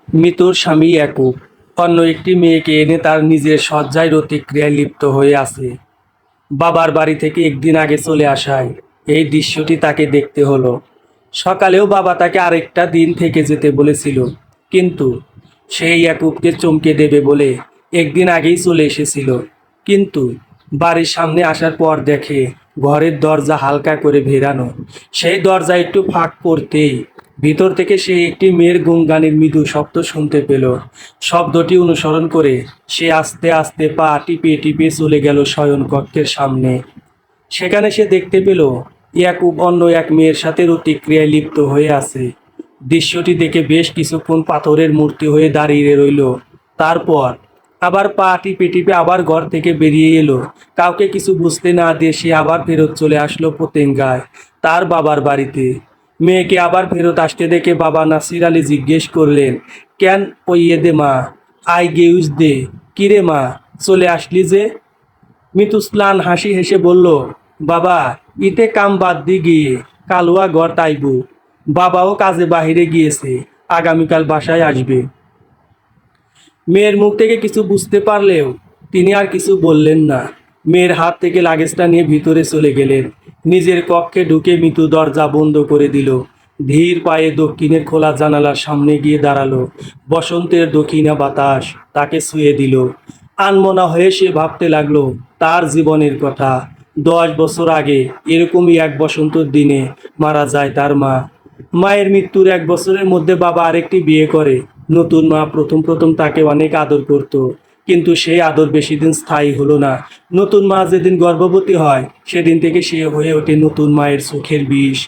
মৃতর স্বামী ইয়াকুব অন্য একটি মেয়েকে এনে তার নিজের শয্যায় রতিক্রিয়ায় লিপ্ত হয়ে আছে। বাবার বাড়ি থেকে একদিন আগে চলে আসায় এই দৃশ্যটি তাকে দেখতে হলো। সকালেও বাবা তাকে আরেকটা দিন থেকে যেতে বলেছিল, কিন্তু সেই ইয়াকুবকে চমকে দেবে বলে একদিন আগেই চলে এসেছিল। কিন্তু বাড়ির সামনে আসার পর দেখে ঘরের দরজা হালকা করে ভেরানো। সেই দরজা একটু ফাঁক করতেই ভিতর থেকে সে একটি মেয়ের গুণগানের মৃদু শব্দ শুনতে পেল। শব্দটি অনুসরণ করে সে আস্তে আস্তে পা টিপে টিপে চলে গেল শয়নকক্ষের সামনে। সেখানে সে দেখতে পেল ইয়াকুব অন্য এক মেয়ের সাথে রতিক্রিয়ায় লিপ্ত হয়ে আছে। দৃশ্যটি দেখে বেশ কিছুক্ষণ পাথরের মূর্তি হয়ে দাঁড়িয়ে রইল। তারপর আবার পা টিপে টিপে আবার ঘর থেকে বেরিয়ে এলো। কাউকে কিছু বুঝতে না দিয়ে সে আবার ফেরত চলে আসলো পতেঙ্গায়, তার বাবার বাড়িতে। মেয়েকে আবার ফেরত আসতে দেখে বাবা নাসির আলী জিজ্ঞেস করলেন, কেন পইয়ে দে মা, আই গেউজ দে, কিরে মা, চলে আসলি যে? মিতুস্লান হাসি হেসে বলল, বাবা, ইতে কাম বাদ দি গিয়ে কালুয়া ঘর তাইবু। বাবাও কাজে বাহিরে গিয়েছে, আগামীকাল বাসায় আসবে। মেয়ের মুখ থেকে কিছু বুঝতে পারলেও তিনি আর কিছু বললেন না। মেয়ের হাত থেকে লাগেজটা নিয়ে ভিতরে চলে গেলেন। নিজের কক্ষে ঢুকে মিতু দরজা বন্ধ করে দিল। ধীর পায়ে দক্ষিণের খোলা জানালার সামনে গিয়ে দাঁড়ালো। বসন্তের দক্ষিণা বাতাস তাকে ছুঁয়ে দিল। আনমনা হয়ে সে ভাবতে লাগলো তার জীবনের কথা। 10 বছর আগে এরকমই এক বসন্তর দিনে মারা যায় তার মা। মায়ের মৃত্যুর 1 বছরের মধ্যে বাবা আরেকটি বিয়ে করে। নতুন মা প্রথম প্রথম তাকে অনেক আদর করত, কিন্তু সেই আদর বেশি দিন স্থায়ী হলো না। নতুন মা যেদিন গর্ভবতী হয় সেদিন থেকে সে হয়ে ওঠে নতুন মায়ের চোখের বিষ।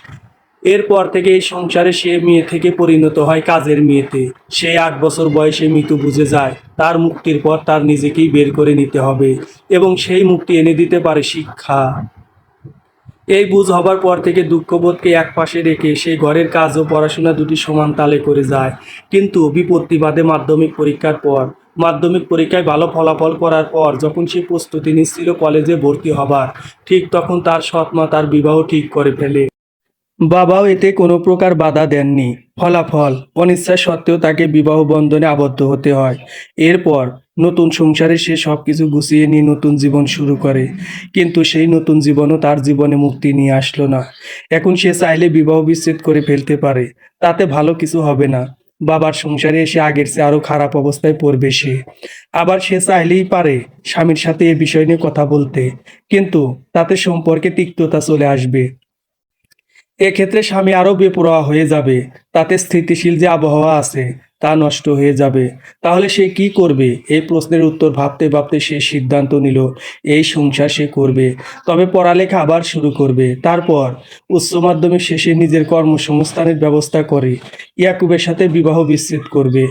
এরপর থেকে এই সংসারে সে মেয়ে থেকে পরিণত হয় কাজের মেয়েতে। সে 8 বছর বয়সে মৃত্যু বুঝে যায় তার মুক্তির পর তার নিজেকেই বের করে নিতে হবে, এবং সেই মুক্তি এনে দিতে পারে শিক্ষা। এই বুঝ হবার পর থেকে দুঃখবোধকে একপাশে রেখে সে ঘরের কাজ ও পড়াশোনা দুটি সমান তালে করে যায়। কিন্তু বিপত্তি বাদে মাধ্যমিক পরীক্ষার পর, মাধ্যমিক পরীক্ষায় ভালো ফলাফল করার পর যখন সে প্রস্তুতি নিচ্ছিল কলেজে ভর্তি হবার, ঠিক তখন তার সৎ মা তার বিবাহ ঠিক করে ফেলে। বাবাও এতে কোনো প্রকার বাধা দেননি। ফলাফল অনিচ্ছা সত্ত্বেও তাকে বিবাহ বন্ধনে আবদ্ধ হতে হয়। এরপর নতুন সংসারে সে সব কিছু গুছিয়ে নিয়ে নতুন জীবন শুরু করে। কিন্তু সেই নতুন জীবনও তার জীবনে মুক্তি নিয়ে আসলো না। এখন সে চাইলে বিবাহ বিচ্ছেদ করে ফেলতে পারে, তাতে ভালো কিছু হবে না। বাবার সংসারে এসে আগের চেয়ে আরো খারাপ অবস্থায় পড়বে সে। আবার সে চাইলেই পারে স্বামীর সাথে এ বিষয় নিয়ে কথা বলতে, কিন্তু তাতে সম্পর্কে তিক্ততা চলে আসবে। এক্ষেত্রে স্বামী আরও বেপরোয়া হয়ে যাবে, তাতে স্থিতিশীল যে আবহাওয়া আছে তা নষ্ট হয়ে যাবে। তাহলে সে কি করবে? এই প্রশ্নের উত্তর ভাবতে ভাবতে সে সিদ্ধান্ত নিল এই সংসার সে করবে, তবে পড়ালেখা আবার শুরু করবে। তারপর উচ্চ মাধ্যমিক শেষে নিজের কর্মসংস্থানের ব্যবস্থা করে ইয়াকুবের সাথে বিবাহ বিচ্ছেদ করবে।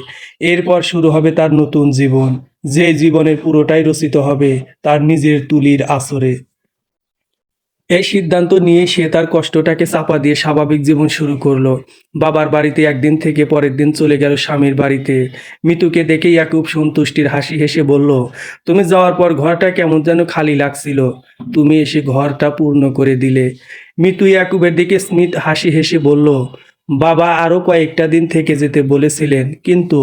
এরপর শুরু হবে তার নতুন জীবন, যে জীবনের পুরোটাই রচিত হবে তার নিজের তুলির আঁচড়ে। এই সিদ্ধান্ত নিয়ে সে তার কষ্টটাকে চাপা দিয়ে স্বাভাবিক জীবন শুরু করলো। বাবার বাড়িতে একদিন থেকে পরের দিন চলে গেল স্বামীর বাড়িতে। মিতুকে দেখে ইয়াকুব সন্তুষ্টির হাসি হেসে বলল, তুমি যাওয়ার পর ঘরটা কেমন যেন খালি লাগছিল, তুমি এসে ঘরটা পূর্ণ করে দিলে। মিতু ইয়াকুবের দিকে স্মিত হাসি হেসে বলল, বাবা আরও কয়েকটা দিন থেকে যেতে বলেছিলেন, কিন্তু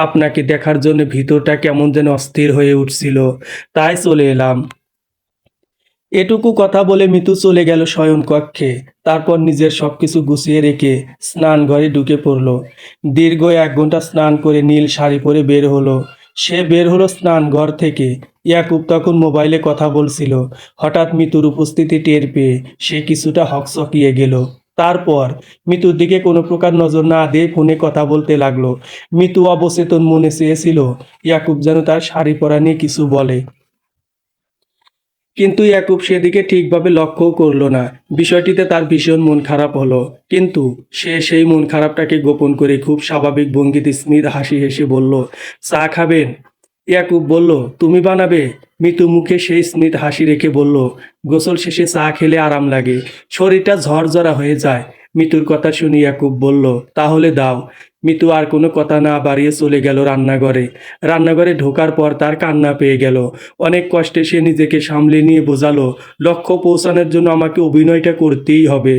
আপনাকে দেখার জন্য ভিতরটা কেমন যেন অস্থির হয়ে উঠছিল, তাই চলে এলাম। এটুকু কথা বলে মিতু চলে গেল শয়নকক্ষে। তারপর নিজের সবকিছু গুছিয়ে রেখে স্নান ঘরে ঢুকে পড়ল। দীর্ঘ 1 ঘন্টা স্নান করে নীল শাড়ি পরে বের হলো। সে বের হলো স্নান ঘর থেকে। ইয়াকুব তখন মোবাইলে কথা বলছিল। হঠাৎ মিতুর উপস্থিতি টের পেয়ে সে কিছুটা হকচকিয়ে গেল। তারপর মিতুর দিকে কোনো প্রকার নজর না দিয়ে ফোনে কথা বলতে লাগলো। মিতু অবচেতন মনে চেয়েছিল ইয়াকুব যেন তার শাড়ি পরা নিয়ে কিছু বলে, কিন্তু ইয়াকুব সেদিকে ঠিকভাবে লক্ষ্যও করলো না। বিষয়টিতে তার ভীষণ মন খারাপ হলো, কিন্তু সে সেই মন খারাপটাকে গোপন করে খুব স্বাভাবিক ভঙ্গিতে স্মিত হাসি হেসে বলল, চা খাবেন? ইয়াকুব বলল, তুমি বানাবে? মিতু মুখে সেই স্মিত হাসি রেখে বলল, গোসল শেষে চা খেলে আরাম লাগে, শরীরটা ঝরঝরা হয়ে যায়। মিতুর কথা শুনে ইয়াকুব বলল, তাহলে দাও। মিতু আর কোনো কথা না বাড়িয়ে চলে গেল রান্নাঘরে। রান্নাঘরে ঢোকার পর তার কান্না পেয়ে গেল। অনেক কষ্টে সে নিজেকে সামলে নিয়ে বোঝালো, লক্ষ্য পৌঁছানোর জন্য আমাকে অভিনয়টা করতেই হবে।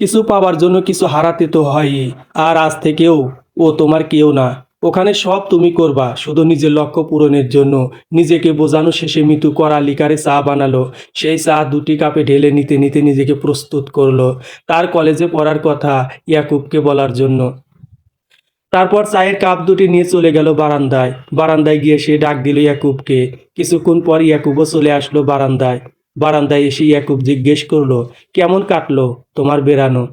কিছু পাওয়ার জন্য কিছু হারাতে তো হয়ই। আর আজ থেকেও ও তোমার কেউ না। ওখানে সব তুমি করবা শুধু নিজের লক্ষ্য পূরণের জন্য। নিজেকে বোঝানো শেষে মিতু কড়া লিকারে চা বানালো। সেই চা দুটি কাপে ঢেলে নিতে নিতে নিজেকে প্রস্তুত করলো তার কলেজে পড়ার কথা ইয়াকুবকে বলার জন্য। তারপর চায়ের কাপ দুটি নিয়ে চলে গেল বারান্দায়। বারান্দায় গিয়ে সে ডাক দিল ইয়াকুবকে। কিছুক্ষণ পর ইয়াকুবও চলে আসলো বারান্দায়। বারান্দায় এসে ইয়াকুব জিজ্ঞেস করলো, কেমন কাটলো তোমার বেড়ানো?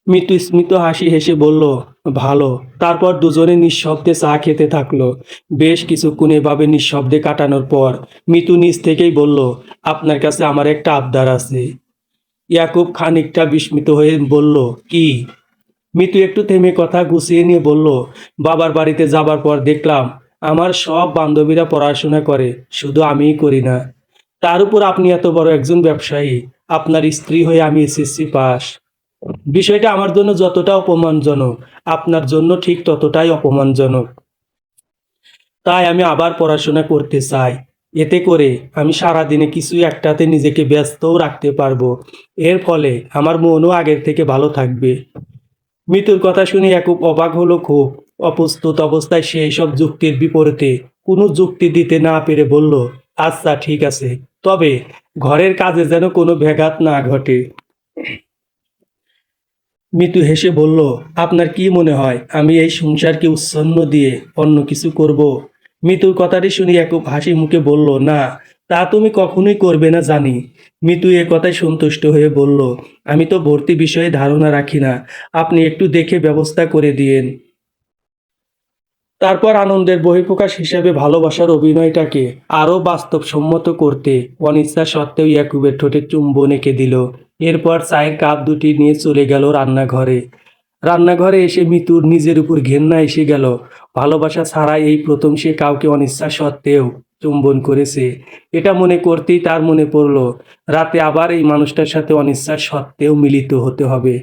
মিতু স্মিত হাসি হেসে বলল, ভালো। তারপর দুজনে নিঃশব্দে চা খেতে থাকলো। বেশ কিছুক্ষণ এভাবে নিঃশব্দে কাটানোর পর মিতু নিজ থেকেই বলল, আপনার কাছে আমার একটা আবদার আছে। ইয়াকুব খানিকটা বিস্মিত হয়ে বলল, কি? মিতু একটু থেমে কথা গুছিয়ে নিয়ে বলল, বাবার বাড়িতে যাবার পর দেখলাম আমার সব বান্ধবীরা পড়াশোনা করে, শুধু আমিই করি না। তার উপর আপনি এত বড় একজন ব্যবসায়ী, আপনার স্ত্রী হয়ে আমি এসএসসি পাস। বিষয়টা আমার জন্য যতটা অপমানজনক, আপনার জন্য ঠিক ততটাই অপমানজনক। তাই আমি আবার পড়াশোনা করতে চাই। এতে করে আমি সারাদিনে কিছু একটাতে নিজেকে ব্যস্তও রাখতে পারবো। এর ফলে আমার মনও আগের থেকে ভালো থাকবে। মিতুর কথা শুনে ইয়াকুব অবাক হলো খুব। অপ্রস্তুত অবস্থায় সে এইসব যুক্তির বিপরীতে কোনো যুক্তি দিতে না পেরে বলল, আচ্ছা ঠিক আছে, তবে ঘরের কাজে যেন কোনো ব্যাঘাত না ঘটে। মিতু হেসে বলল, আপনার কি মনে হয় আমি এই সংসারকে উচ্ছন্ন দিয়ে অন্য কিছু করব? মিতুর কথাটি শুনে ইয়াকুব হাসি মুখে বলল, না, তা তুমি কখনোই করবে না জানি। মিতু এ কথায় সন্তুষ্ট হয়ে বলল, আমি তো ভর্তি বিষয়ে ধারণা রাখি না, আপনি একটু দেখে ব্যবস্থা করে দিয়েন। তারপর আনন্দের বহিঃপ্রকাশ হিসেবে ভালোবাসার অভিনয়টাকে আরও বাস্তবসম্মত করতে অনিচ্ছা সত্ত্বেও ইয়াকুবের ঠোঁটে চুম্বন এঁকে দিল। এরপর চায়ের কাপ দুটি নিয়ে চলে গেল রান্নাঘরে। রান্নাঘরে এসে মিতুর নিজের উপর ঘেন্না এসে গেল। ভালোবাসা ছাড়া এই প্রথম সে কাউকে অনিচ্ছা সত্ত্বেও চুম্বন করেছে। এটা মনে করতেই তার মনে পড়ল, রাতে আবার এই মানুষটার সাথে অনিচ্ছা সত্ত্বেও মিলিত হতে হবে।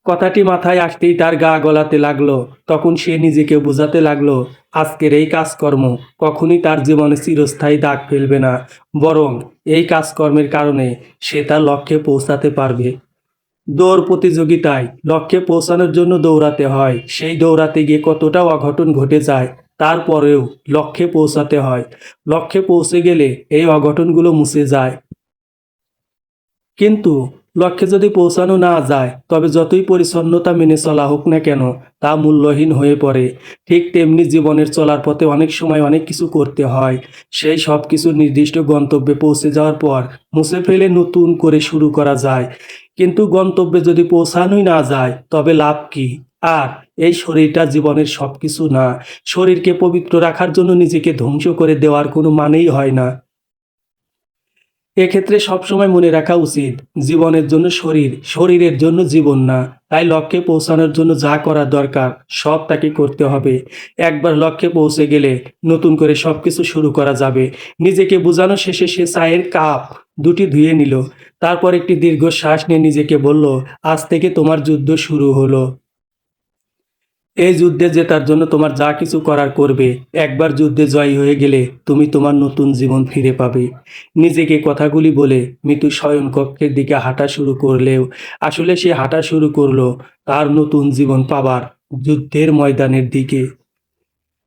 কথাটি মাথায় আসতেই তার গা গলাতে লাগলো। তখন সে নিজেকে বোঝাতে লাগলো, আজকের এই কাজকর্ম কখনোই তার জীবনে চিরস্থায়ী দাগ ফেলবে না, বরং এই কাজকর্মের কারণে সে তার লক্ষ্যে পৌঁছাতে পারবে। দৌড় প্রতিযোগিতায় লক্ষ্যে পৌঁছানোর জন্য দৌড়াতে হয়। সেই দৌড়াতে গিয়ে কতটা অঘটন ঘটে যায়, তারপরেও লক্ষ্যে পৌঁছাতে হয়। লক্ষ্যে পৌঁছে গেলে এই অঘটনগুলো মুছে যায়। কিন্তু লক্ষ্যে যদি পৌঁছানো না যায়, তবে যতই পরিচ্ছন্নতা মেনে চলা হোক না কেন, তা মূল্যহীন হয়ে পড়ে। ঠিক তেমনি জীবনের চলার পথে অনেক সময় অনেক কিছু করতে হয়। সেই সব কিছু নির্দিষ্ট গন্তব্যে পৌঁছে যাওয়ার পর মুছে ফেলে নতুন করে শুরু করা যায়। কিন্তু গন্তব্যে যদি পৌঁছানোই না যায়, তবে লাভ কি? আর এই শরীরটা জীবনের সব কিছু না। শরীরকে পবিত্র রাখার জন্য নিজেকে ধ্বংস করে দেওয়ার কোনো মানেই হয় না। এক্ষেত্রে সবসময় মনে রাখা উচিত, জীবনের জন্য শরীর, শরীরের জন্য জীবন না। তাই লক্ষ্যে পৌঁছানোর জন্য যা করার দরকার সব তাকে করতে হবে। একবার লক্ষ্যে পৌঁছে গেলে নতুন করে সব কিছু শুরু করা যাবে। নিজেকে বোঝানো শেষে সে চায়ের কাপ দুটি ধুয়ে নিল। তারপর একটি দীর্ঘ শ্বাস নিয়ে নিজেকে বলল, আজ থেকে তোমার যুদ্ধ শুরু হলো। এই যুদ্ধে জেতার জন্য তোমার যা কিছু করার করবে। একবার যুদ্ধে জয়ী হয়ে গেলে তুমি তোমার নতুন জীবন ফিরে পাবে। নিজেকে কথাগুলি বলে মিতু শয়নকক্ষের দিকে হাঁটা শুরু করলেও আসলে সে হাঁটা শুরু করলো তার নতুন জীবন পাবার যুদ্ধের ময়দানের দিকে।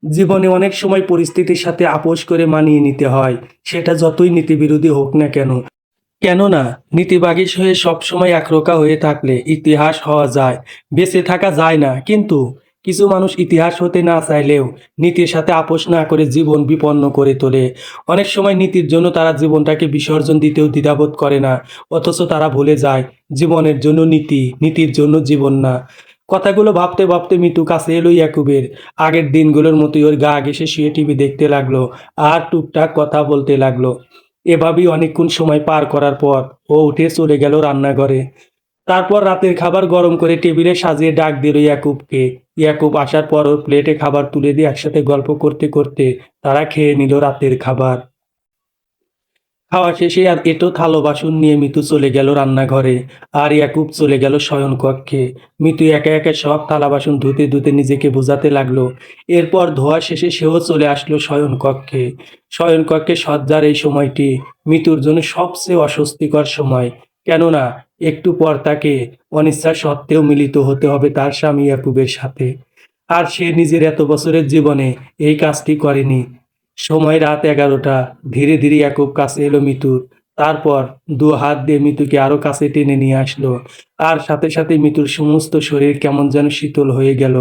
জীবনে অনেক সময় পরিস্থিতির সাথে আপোষ করে মানিয়ে নিতে হয়, সেটা যতই নীতিবিরোধী হোক না কেন। কেননা নীতিবাগীশ হয়ে সবসময় একরোখা হয়ে থাকলে ইতিহাস হওয়া যায়, বেঁচে থাকা যায় না। কিন্তু কিছু মানুষ ইতিহাস হতে না চাইলেও নীতির সাথে আপোষ না করে জীবন বিপন্ন করে তোলে। অনেক সময় নীতির জন্য তারা জীবনটাকে বিসর্জন দিতেও দ্বিধাবোধ করে না, অথচ তারা ভুলে যায় জীবনের জন্য নীতি, নীতির জন্য জীবন না। কথাগুলো ভাবতে ভাবতে মিতু কাছে এলো ইয়াকুবের। আগের দিনগুলোর মতোই ওর গা ঘেঁষে শুয়ে টিভি দেখতে লাগলো আর টুকটাক কথা বলতে লাগলো। এভাবেই অনেকক্ষণ সময় পার করার পর ও উঠে চলে গেল রান্নাঘরে। তারপর রাতের খাবার গরম করে টেবিলে সাজিয়ে ডাক দিল ইয়াকুবকে। ইয়াকুব আসার পর ওর প্লেটে খাবার তুলে দিয়ে একসাথে গল্প করতে করতে তারা খেয়ে নিল রাতের খাবার। খাওয়া শেষে আর এটো থালো বাসন নিয়ে মিতু চলে গেল রান্নাঘরে, আর ইয়াকুব চলে গেল শয়নকক্ষে। মিতু একা একা সব থালা বাসন ধুতে ধুতে নিজেকে বোঝাতে লাগলো। এরপর ধোয়া শেষে সেও চলে আসলো শয়নকক্ষে। শয়নকক্ষে শয্যার এই সময়টি মিতুর জন্য সবচেয়ে অস্বস্তিকর সময়। কেননা একটু পর তাকে অনিচ্ছা সত্ত্বেও মিলিত হতে হবে তার স্বামী ইয়াকুবের সাথে। আর সে নিজের এত বছরের জীবনে এই কাজটি করেনি। সময় রাত 11টা। ধীরে ধীরে ইয়াকুব কাছে এলো মিতুর। তারপর দু হাত দিয়ে মিতুকে আরো কাছে টেনে নিয়ে আসলো। আর সাথে সাথে মিতুর সমস্ত শরীর কেমন যেন শীতল হয়ে গেল।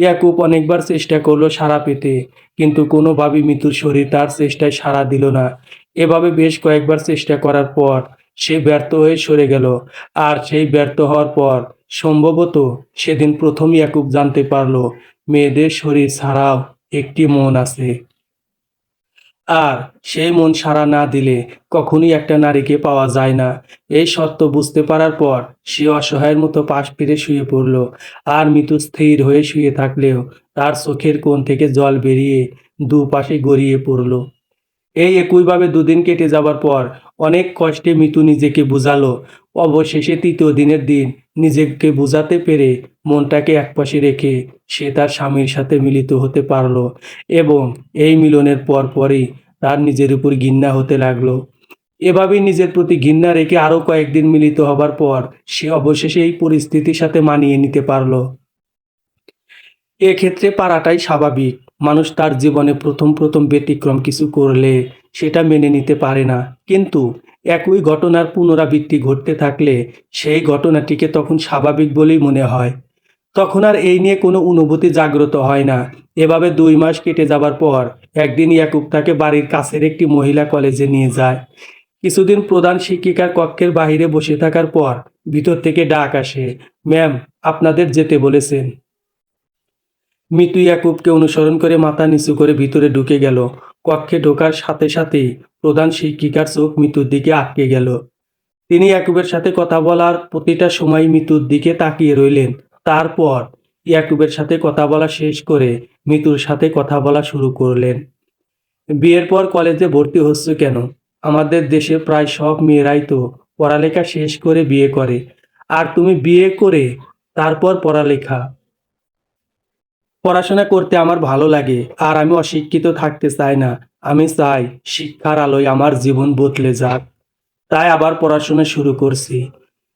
ইয়াকুব অনেকবার চেষ্টা করলো সাড়া পেতে, কিন্তু কোনোভাবেই মিতুর শরীর তার চেষ্টায় সাড়া দিল না। এভাবে বেশ কয়েকবার চেষ্টা করার পর সে ব্যর্থ হয়ে সরে গেল। আর সেই ব্যর্থ হওয়ার পর সম্ভবত সেদিন প্রথম ইয়াকুব জানতে পারল মেয়েদের শরীর ছাড়াও একটি মন আছে। আর সেই মন সাড়া না দিলে কখনোই একটা নারীকে পাওয়া যায় না। এই সত্য বুঝতে পারার পর সে অসহায়ের মতো পাশ ফিরে শুয়ে পড়ল। আর মিতু স্থির হয়ে শুয়ে থাকলেও তার চোখের কোণ থেকে জল বেরিয়ে দুপাশে গড়িয়ে পড়ল। এই একইভাবে দুদিন কেটে যাবার পর অনেক কষ্টে মিতু নিজেকে বুঝালো। অবশেষে তৃতীয় দিনের দিন নিজেকে বুঝাতে পেরে মনটাকে একপাশে রেখে সে তার স্বামীর সাথে মিলিত হতে পারলো। এবং এই মিলনের পর পরই তার নিজের উপর ঘৃণা হতে লাগলো। এভাবেই নিজের প্রতি ঘৃণা রেখে আরও কয়েকদিন মিলিত হবার পর সে অবশেষে এই পরিস্থিতির সাথে মানিয়ে নিতে পারলো। এক্ষেত্রে পারাটাই স্বাভাবিক। মানুষ তার জীবনে প্রথম প্রথম ব্যতিক্রম কিছু করলে সেটা মেনে নিতে পারে না, কিন্তু একই ঘটনার পুনরাবৃত্তি ঘটতে থাকলে সেই ঘটনাটিকে তখন স্বাভাবিক বলেই মনে হয়। তখন আর এই নিয়ে কোনো অনুভূতি জাগ্রত হয় না। এভাবে 2 মাস কেটে যাবার পর একদিন ইয়াকুব তাকে বাড়ির কাছের একটি মহিলা কলেজে নিয়ে যায়। কিছুদিন প্রধান শিক্ষিকার কক্ষের বাইরে বসে থাকার পর ভিতর থেকে ডাক আসে, ম্যাম, আপনাদের যেতে বলেছেন। মিতু ইয়াকুবকে অনুসরণ করে মাথা নিচু করে ভিতরে ঢুকে গেল। কক্ষে ঢোকার সাথে সাথেই প্রধান শিক্ষিকার চোখ মিতুর দিকে আটকে গেল। তিনি ইয়াকুবের সাথে কথা বলার প্রতিটা সময় মিতুর দিকে তাকিয়ে রইলেন। তারপর ইয়াকুবের সাথে কথা বলা শেষ করে মিতুর সাথে কথা বলা শুরু করলেন। বিয়ের পর কলেজে ভর্তি হচ্ছ কেন? আমাদের দেশে প্রায় সব মেয়েরাই তো পড়ালেখা শেষ করে বিয়ে করে, আর তুমি বিয়ে করে তারপর পড়ালেখা। পড়াশোনা করতে আমার ভালো লাগে, আর আমি অশিক্ষিত থাকতে চাই না। আমি চাই শিক্ষার আলোয় আমার জীবন বদলে যাক। তাই আবার পড়াশোনা শুরু করছি।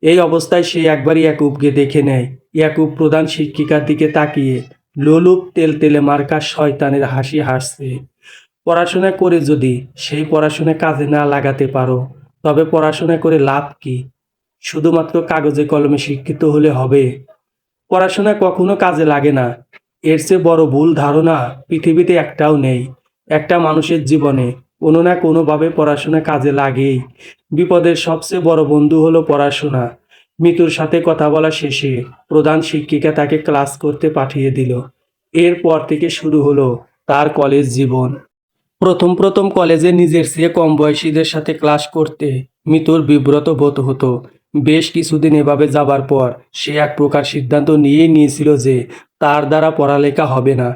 এই অবস্থায় সে একবার ইয়াকুবকে দেখে নেয়। ইয়াকুব প্রধান শিক্ষিকার দিকে তাকিয়ে লোলুপ তেলতেলে মার্কা শয়তানের হাসি হাসছে। পড়াশোনা করে যদি সেই পড়াশোনা কাজে না লাগাতে পারো, তবে পড়াশোনা করে লাভ কি? শুধুমাত্র কাগজে কলমে শিক্ষিত হলে হবে? পড়াশোনা কখনো কাজে লাগে না। এর চেয়ে বড় ভুল ধারণা পৃথিবীতে একটাও নেই। একটা মানুষের জীবনে কোনো না কোনোভাবে পড়াশোনা কাজে লাগেই। বিপদের সবচেয়ে বড় বন্ধু হলো পড়াশোনা। মিতুর সাথে কথা বলা শেষে প্রধান শিক্ষিকা তাকে ক্লাস করতে পাঠিয়ে দিল। এরপর থেকে শুরু হলো তার কলেজ জীবন। প্রথম প্রথম কলেজে নিজের চেয়ে কম বয়সীদের সাথে ক্লাস করতে মিতুর বিব্রত বোধ হতো। বেশ কিছুদিন এভাবে যাবার পর সে এক প্রকার সিদ্ধান্ত নিয়েই নিয়েছিল যে তার দ্বারা পড়ালেখা হবে না।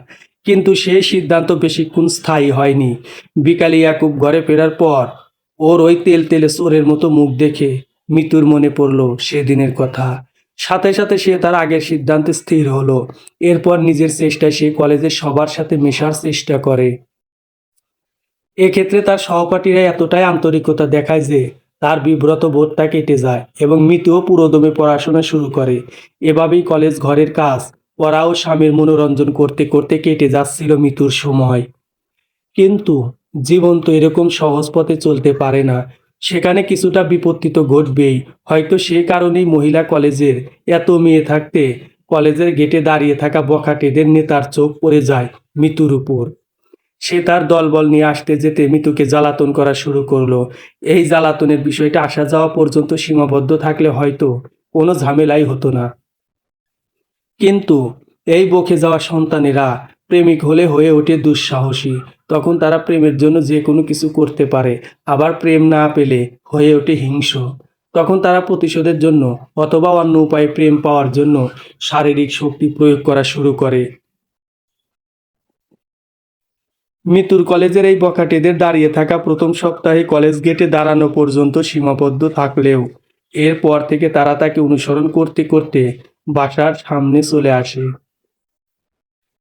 কিন্তু সেই সিদ্ধান্ত বেশিক্ষণ স্থায়ী হয়নি। বিকালে ইয়াকুব ঘরে ফেরার পর ওর ওই তেলতেলে চোরের মতো মুখ দেখে মিতুর মনে পড়ল সেদিনের কথা। সাথে সাথে সে তার আগের সিদ্ধান্তে স্থির হলো। এরপর নিজের চেষ্টায় সে কলেজের সবার সাথে মেশার চেষ্টা করে। এক্ষেত্রে তার সহপাঠীরা এতটাই আন্তরিকতা দেখায় যে তার বিব্রত বোধটা কেটে যায় এবং মিতুও পুরোদমে পড়াশোনা শুরু করে। এভাবেই কলেজ, ঘরের কাজ, পড়া ও স্বামীর মনোরঞ্জন করতে করতে কেটে যাচ্ছিল মিতুর সময়। কিন্তু জীবন তো এরকম সহজ পথে চলতে পারে না। সেখানে কিছুটা বিপত্তি তো ঘটবেই। হয়তো সে কারণেই মহিলা কলেজের এত মেয়ে থাকতে কলেজের গেটে দাঁড়িয়ে থাকা বখাটেদের নেতার চোখ পড়ে যায় মিতুর উপর। সে তার দলবল নিয়ে আসতে যেতে মিতুকে জ্বালাতন করা শুরু করলো। এই জ্বালাতনের বিষয়টা আসা যাওয়া পর্যন্ত সীমাবদ্ধ থাকলে হয়তো কোনো ঝামেলাই হতো না। কিন্তু এই বকে যাওয়া সন্তানেরা প্রেমিক হলে হয়ে ওঠে দুঃসাহসী। তখন তারা প্রেমের জন্য যে কোনো কিছু করতে পারে। আবার প্রেম না পেলে হয়ে ওঠে হিংস্র। তখন তারা প্রতিশোধের জন্য অথবা অন্য উপায়ে প্রেম পাওয়ার জন্য শারীরিক শক্তি প্রয়োগ করা শুরু করে। মিতুর কলেজের এই বখাটেদের দাঁড়িয়ে থাকা প্রথম সপ্তাহে কলেজ গেটে দাঁড়ানো পর্যন্ত সীমাবদ্ধ থাকলেও এরপর থেকে তারা তাকে অনুসরণ করতে করতে বাসার সামনে চলে আসে।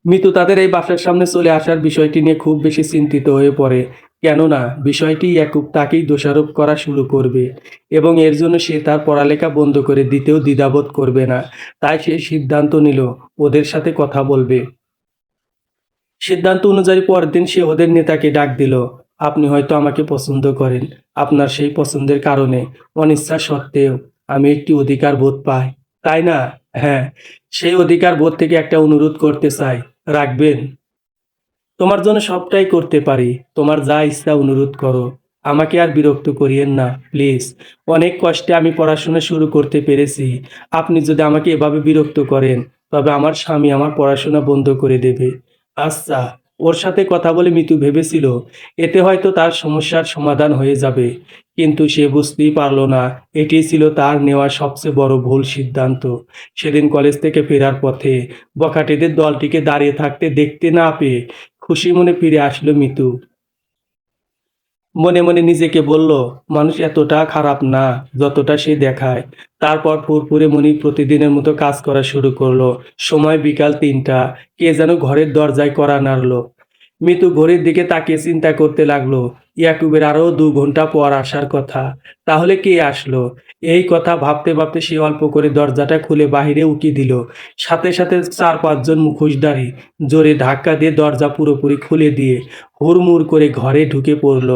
মিতু তাদের এই বাসার সামনে চলে আসার বিষয়টি নিয়ে খুব বেশি চিন্তিত হয়ে পড়ে। কেননা বিষয়টি ইয়াকুব তাকেই দোষারোপ করা শুরু করবে এবং এর জন্য সে তার পড়ালেখা বন্ধ করে দিতেও দ্বিধাবোধ করবে না। তাই সে সিদ্ধান্ত নিল ওদের সাথে কথা বলবে। সিদ্ধান্ত অনুযায়ী পরের দিন সে ওদের নেতাকে ডাক দিল। আপনি হয়তো আমাকে পছন্দ করেন। আপনার সেই পছন্দের কারণে অনিচ্ছা সত্ত্বেও আমি একটি অধিকার বোধ পাই, তাই না? হ্যাঁ, সেই অধিকার বোধ থেকে একটা অনুরোধ করতে চাই, রাখবেন? তোমার জন্য সবটাই করতে পারি। তোমার যা ইচ্ছা অনুরোধ করো। আমাকে আর বিরক্ত করিয়েন না, প্লিজ। অনেক কষ্টে আমি পড়াশোনা শুরু করতে পেরেছি। আপনি যদি আমাকে এভাবে বিরক্ত করেন, তবে আমার স্বামী আমার পড়াশোনা বন্ধ করে দেবে। আচ্ছা, ওর সাথে কথা বলে মিতু ভেবেছিল এতে হয়তো তার সমস্যার সমাধান হয়ে যাবে। কিন্তু সে বুঝতেই পারল না এটিই ছিল তার নেওয়া সবচেয়ে বড় ভুল সিদ্ধান্ত। সেদিন কলেজ থেকে ফেরার পথে বখাটেদের দলটিকে দাঁড়িয়ে থাকতে দেখতে না পেয়ে খুশি মনে ফিরে আসলো মিতু। মনে মনে নিজেকে বলল, মানুষ এতটা খারাপ না যতটা সে দেখায়। তারপর ফুরফুরে মনি প্রতিদিনের মতো কাজ করা শুরু করলো। সময় বিকাল ৩টা। কে যেন ঘরের দরজায় কড়া নাড়লো। মিতু ঘড়ির দিকে তাকিয়ে চিন্তা করতে লাগলো, ইয়াকুবের আরও ২ ঘন্টা পর আসার কথা। তাহলে কে আসলো? এই কথা ভাবতে ভাবতে সে অল্প করে দরজাটা খুলে বাহিরে উকি দিল। সাথে সাথে ৪-৫ জন মুখোশধারী জোরে ধাক্কা দিয়ে দরজা পুরোপুরি খুলে দিয়ে হুড়মুড় করে ঘরে ঢুকে পড়ল।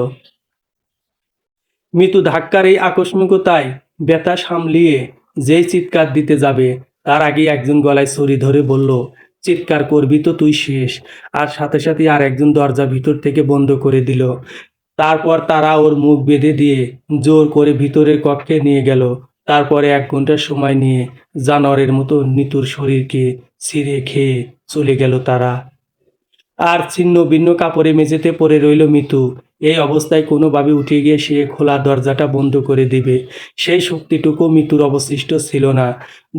মিতু ধাক্কার এই আকস্মিকতায় ব্যথা সামলিয়ে যেই চিৎকার দিতে যাবে, তার আগেই একজন গলায় ছুরি ধরে বলল, চিৎকার করবি তো তুই শেষ। আর সাথে সাথে আর একজন দরজা ভিতর থেকে বন্ধ করে দিল। তারপর তারা ওর মুখ বেঁধে দিয়ে জোর করে ভিতরের কক্ষে নিয়ে গেল। তারপরে ১ ঘন্টা সময় নিয়ে জানোয়ারের মতো নিতুর শরীরকে ছিঁড়ে খেয়ে চলে গেল তারা। আর ছিন্ন ভিন্ন কাপড়ে মেঝেতে পড়ে রইল মিতু। এই অবস্থায় কোনোভাবে উঠে গিয়ে সে খোলা দরজাটা বন্ধ করে দিবে, সেই শক্তিটুকু মিতুর অবশিষ্ট ছিল না।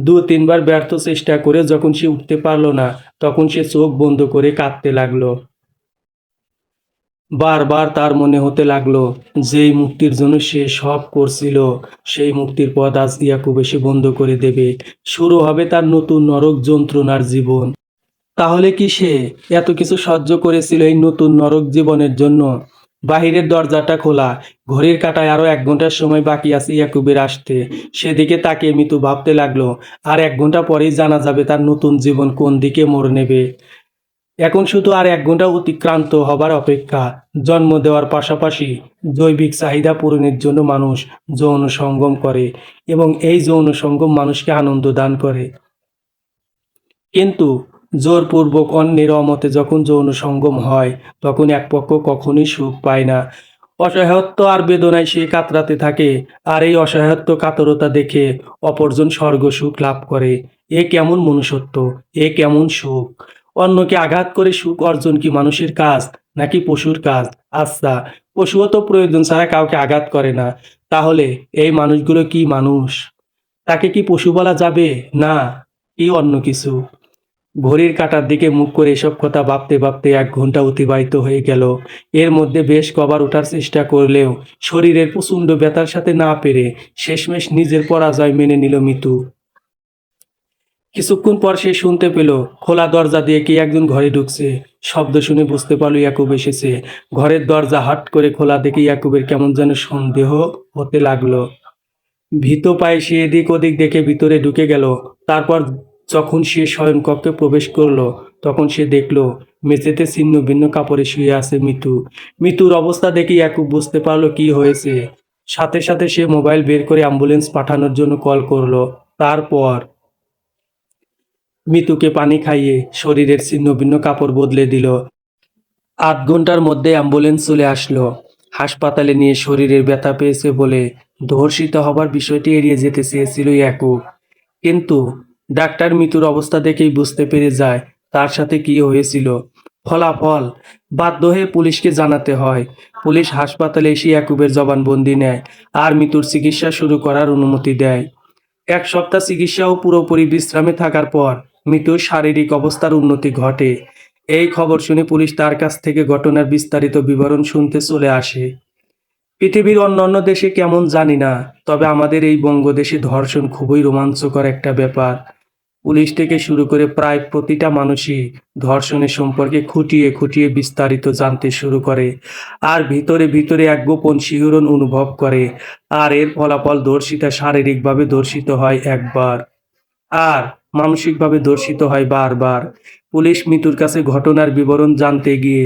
২-৩ বার ব্যর্থ চেষ্টা করে যখন সে উঠতে পারল না, তখন সে চোখ বন্ধ করে কাঁদতে লাগলো। বারবার তার মনে হতে লাগলো, যেই মুক্তির জন্য সে সব করছিল, সেই মুক্তির পথ আজ ইয়াকুব এসে বন্ধ করে দেবে। শুরু হবে তার নতুন নরক যন্ত্রণার জীবন। তাহলে কি সে এত কিছু সহ্য করেছিল এই নতুন নরক জীবনের জন্য? বাহিরের দরজাটা খোলা, ঘড়ির কাঁটায় আরো ১ ঘন্টার সময় বাকি আছে ইয়াকুবের আসতে। সেদিকে তাকিয়ে মিতু ভাবতে লাগলো, আর ১ ঘন্টা পরেই জানা যাবে তার নতুন জীবন কোন দিকে মোড় নেবে। এখন শুধু আর ১ ঘন্টা অতিক্রান্ত হবার অপেক্ষা। জন্ম দেওয়ার পাশাপাশি জৈবিক চাহিদা পূরণের জন্য মানুষ যৌন সঙ্গম করে এবং এই যৌন সঙ্গম মানুষকে আনন্দ দান করে। কিন্তু জোরপূর্বক অন্যের অমতে যখন যৌন সঙ্গম হয়, তখন এক পক্ষ কখনোই সুখ পায় না। অসহায়ত্ব আর বেদনায় সে কাতরাতে থাকে। আর এই অসহায়ত্ব কাতরতা দেখে অপরজন স্বর্গ সুখ লাভ করে। এ কেমন মনুষ্যত্ব! এ কেমন সুখ! অন্যকে আঘাত করে সুখ অর্জন কি মানুষের কাজ নাকি পশুর কাজ? আচ্ছা, পশুও তো প্রয়োজন ছাড়া কাউকে আঘাত করে না। তাহলে এই মানুষগুলো কি মানুষ? তাকে কি পশু বলা যাবে? না, কি অন্য কিছু? ঘড়ির কাঁটার দিকে মুখ করে এসব কথা ভাবতে ভাবতে ১ ঘন্টা অতিবাহিত হয়ে গেল। এর মধ্যে বেশ কবার ওঠার চেষ্টা করলেও শরীরের প্রচণ্ড ব্যথার সাথে না পেরে শেষমেশ নিজের পরাজয় মেনে নিল মিতু। কিছুক্ষণ পর সে শুনতে পেল খোলা দরজা দিয়ে কে একজন ঘরে ঢুকছে। শব্দ শুনে বুঝতে পারল ইয়াকুব এসেছে। ঘরের দরজা হাট করে খোলা দেখে ইয়াকুবের কেমন যেন সন্দেহ হতে লাগলো। ভীত পায়ে সে এদিক ওদিক দেখে ভিতরে ঢুকে গেল। তারপর যখন সে শয়নকক্ষে প্রবেশ করলো, তখন সে দেখলো মেঝেতে ছিন্ন ভিন্ন কাপড়ে শুয়ে আছে মিতু। মিতুর অবস্থা দেখে ইয়াকুব বুঝতে পারলো কি হয়েছে। সাথে সাথে সে মোবাইল বের করে অ্যাম্বুলেন্স পাঠানোর জন্য কল করলো। তারপর মিতুকে পানি খাইয়ে শরীরের ছিন্ন ভিন্ন কাপড় বদলে দিল। ৮ ঘন্টার মধ্যে অ্যাম্বুলেন্স চলে আসলো। হাসপাতালে নিয়ে শরীরের ব্যথা পেয়েছে বলে ধর্ষিত হবার বিষয়টি এড়িয়ে যেতে চেয়েছিল ইয়াকুব। কিন্তু ডাক্তার মিতুর অবস্থা দেখেই বুঝতে পেরে যায় তার সাথে কি হয়েছিল। ফলাফল বাধ্য হয়ে পুলিশকে জানাতে হয়। পুলিশ হাসপাতালে এসে ইয়াকুবের জবানবন্দি নেয় আর মিতুর চিকিৎসা শুরু করার অনুমতি দেয়। ১ সপ্তাহ চিকিৎসা ও পুরোপুরি বিশ্রামে থাকার পর মিতুর শারীরিক অবস্থার উন্নতি ঘটে। এই খবর শুনে পুলিশ তার কাছ থেকে ঘটনার বিস্তারিত বিবরণ শুনতে চলে আসে। পৃথিবীর অন্যান্য দেশে কেমন জানি না, তবে আমাদের এই বঙ্গদেশে ধর্ষণ খুবই রোমাঞ্চকর একটা ব্যাপার। পুলিশ থেকে শুরু করে প্রায় প্রতিটা মানুষই ধর্ষণের সম্পর্কে খুঁটিয়ে খুঁটিয়ে বিস্তারিত জানতে শুরু করে, আর ভিতরে ভিতরে এক গোপন শিহরণ অনুভব করে। আর এর ফলাফল ধর্ষিতা শারীরিকভাবে ধর্ষিত হয় একবার, আর মানসিকভাবে ধর্ষিত হয় বারবার। পুলিশ মিতুর কাছে ঘটনার বিবরণ জানতে গিয়ে